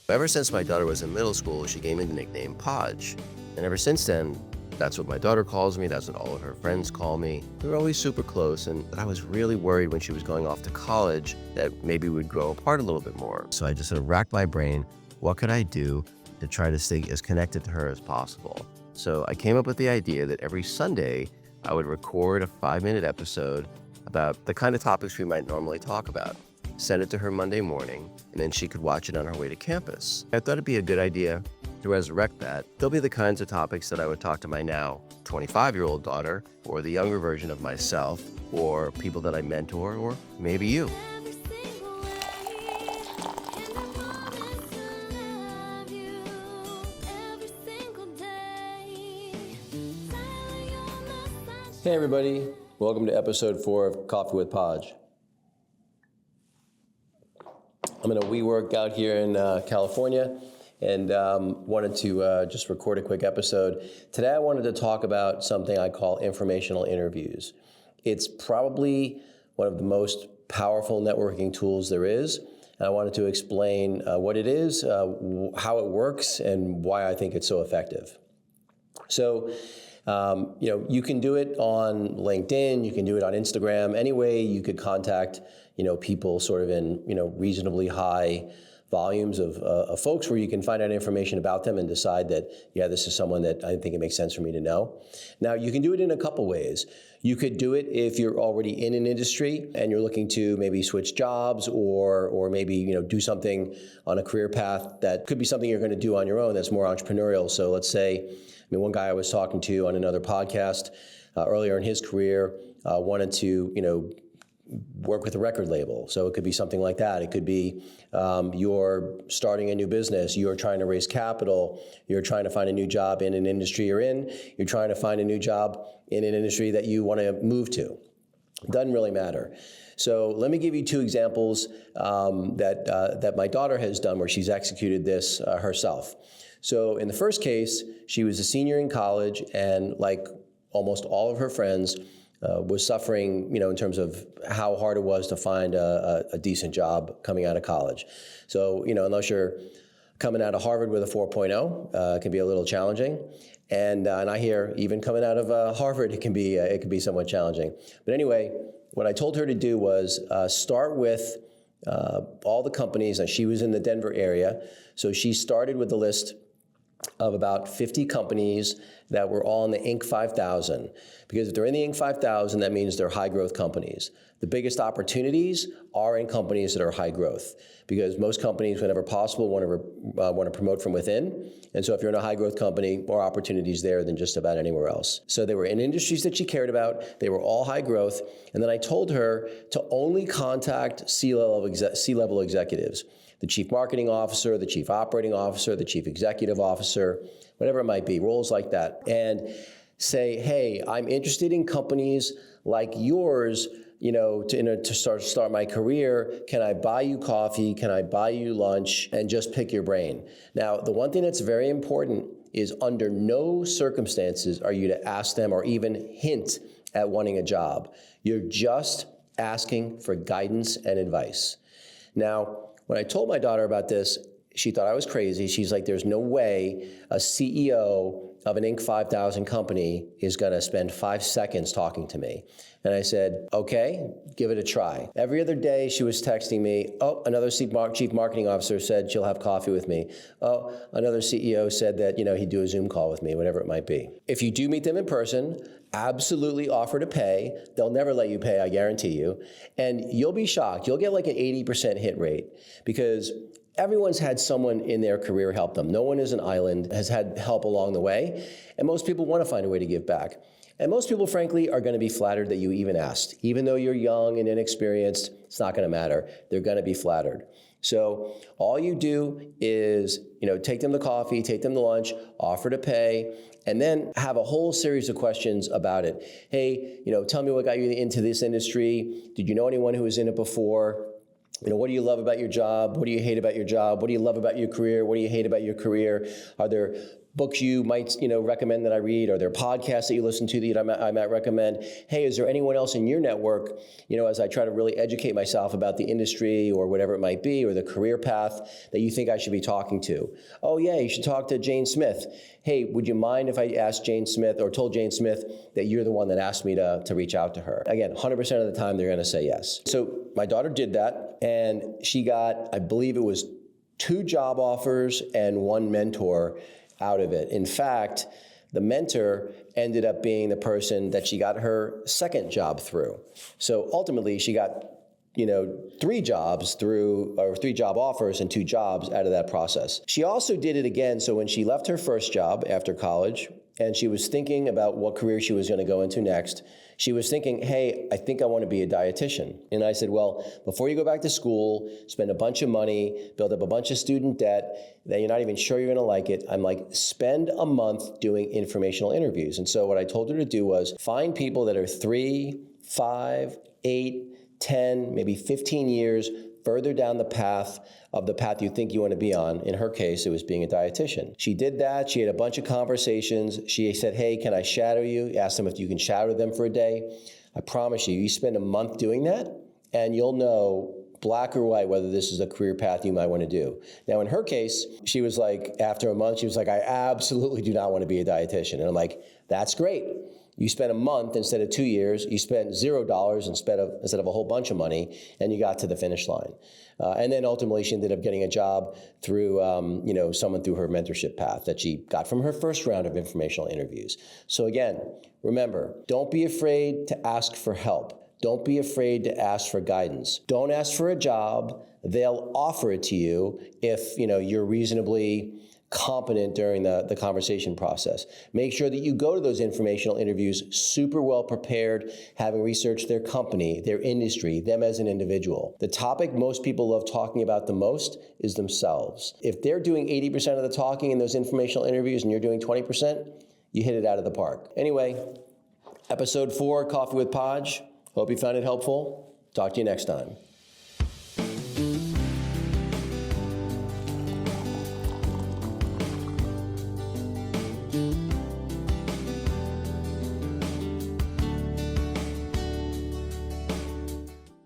Ever since my daughter was in middle school, she gave me the nickname Podge. And ever since then, that's what my daughter calls me, that's what all of her friends call me. We were always super close, and I was really worried when she was going off to college that maybe we'd grow apart a little bit more. So I just sort of racked my brain, what could I do to try to stay as connected to her as possible? So I came up with the idea that every Sunday, I would record a 5-minute episode about the kind of topics we might normally talk about, send it to her Monday morning, and then she could watch it on her way to campus. I thought it'd be a good idea to resurrect that. They'll be the kinds of topics that I would talk to my now 25-year-old daughter, or the younger version of myself, or people that I mentor, or maybe you. Hey everybody, welcome to episode 4 of Coffee with Podge. I'm in a WeWork out here in California, and wanted to just record a quick episode. Today I wanted to talk about something I call informational interviews. It's probably one of the most powerful networking tools there is, and I wanted to explain what it is, how it works, and why I think it's so effective. So, you can do it on LinkedIn, you can do it on Instagram, any way you could contact, people sort of in, reasonably high volumes of folks where you can find out information about them and decide that, yeah, this is someone that I think it makes sense for me to know. Now, you can do it in a couple ways. You could do it if you're already in an industry and you're looking to maybe switch jobs or maybe, do something on a career path that could be something you're going to do on your own that's more entrepreneurial. So let's say, one guy I was talking to on another podcast earlier in his career wanted to, work with a record label. So it could be something like that. It could be you're starting a new business, you're trying to raise capital, you're trying to find a new job in an industry you're in, you're trying to find a new job in an industry that you want to move to. Doesn't really matter. So let me give you 2 examples that my daughter has done where she's executed this herself. So in the first case, she was a senior in college, and like almost all of her friends, was suffering, in terms of how hard it was to find a decent job coming out of college. So, unless you're coming out of Harvard with a 4.0, it can be a little challenging. And I hear even coming out of Harvard, it can be somewhat challenging. But anyway, what I told her to do was start with all the companies. And she was in the Denver area, so she started with the list of about 50 companies that were all in the Inc. 5000. Because if they're in the Inc. 5000, that means they're high growth companies. The biggest opportunities are in companies that are high growth, because most companies, whenever possible, want to promote from within. And so if you're in a high growth company, more opportunities there than just about anywhere else. So they were in industries that she cared about. They were all high growth. And then I told her to only contact C-level executives. The chief marketing officer, the chief operating officer, the chief executive officer, whatever it might be, roles like that. And say, hey, I'm interested in companies like yours, to start my career. Can I buy you coffee? Can I buy you lunch? And just pick your brain. Now, the one thing that's very important is under no circumstances are you to ask them or even hint at wanting a job. You're just asking for guidance and advice. Now, when I told my daughter about this, she thought I was crazy. She's like, there's no way a CEO of an Inc. 5000 company is going to spend 5 seconds talking to me. And I said, okay, give it a try. Every other day she was texting me, oh, another chief marketing officer said she'll have coffee with me. Oh, another CEO said that, he'd do a Zoom call with me, whatever it might be. If you do meet them in person, absolutely offer to pay. They'll never let you pay, I guarantee you. And you'll be shocked. You'll get like an 80% hit rate, because everyone's had someone in their career help them. No one is an island, has had help along the way. And most people want to find a way to give back. And most people, frankly, are going to be flattered that you even asked. Even though you're young and inexperienced, it's not going to matter. They're going to be flattered. So all you do is, take them to coffee, take them to lunch, offer to pay, and then have a whole series of questions about it. Hey, tell me what got you into this industry. Did you know anyone who was in it before? What do you love about your job? What do you hate about your job? What do you love about your career? What do you hate about your career? Are there books you might, recommend that I read? Are there podcasts that you listen to that I might recommend? Hey, is there anyone else in your network, as I try to really educate myself about the industry or whatever it might be, or the career path that you think I should be talking to? Oh yeah, you should talk to Jane Smith. Hey, would you mind if I asked Jane Smith or told Jane Smith that you're the one that asked me to reach out to her? Again, 100% of the time they're going to say yes. So my daughter did that, and she got, I believe it was 2 job offers and 1 mentor out of it. In fact, the mentor ended up being the person that she got her second job through. So ultimately, she got 3 jobs through, or 3 job offers and 2 jobs out of that process. She also did it again. So when she left her first job after college and she was thinking about what career she was going to go into next, she was thinking, hey, I think I want to be a dietitian. And I said, well, before you go back to school, spend a bunch of money, build up a bunch of student debt that you're not even sure you're going to like it, I'm like, spend a month doing informational interviews. And so what I told her to do was find people that are 3, 5, 8, 10, maybe 15 years further down the path you think you want to be on. In her case, it was being a dietitian. She did that. She had a bunch of conversations. She said, hey, can I shadow you? Asked them if you can shadow them for a day. I promise you, you spend a month doing that, and you'll know black or white whether this is a career path you might want to do. Now, in her case, she was like, after a month, she was like, I absolutely do not want to be a dietitian. And I'm like, that's great. You spent a month instead of 2 years. You spent $0 instead of a whole bunch of money, and you got to the finish line. And then ultimately, she ended up getting a job through, someone through her mentorship path that she got from her first round of informational interviews. So again, remember, don't be afraid to ask for help. Don't be afraid to ask for guidance. Don't ask for a job. They'll offer it to you if, you're reasonably competent during the conversation process. Make sure that you go to those informational interviews super well prepared, having researched their company, their industry, them as an individual. The topic most people love talking about the most is themselves. If they're doing 80% of the talking in those informational interviews and you're doing 20%, you hit it out of the park. Anyway, episode 4, Coffee with Podge. Hope you found it helpful. Talk to you next time.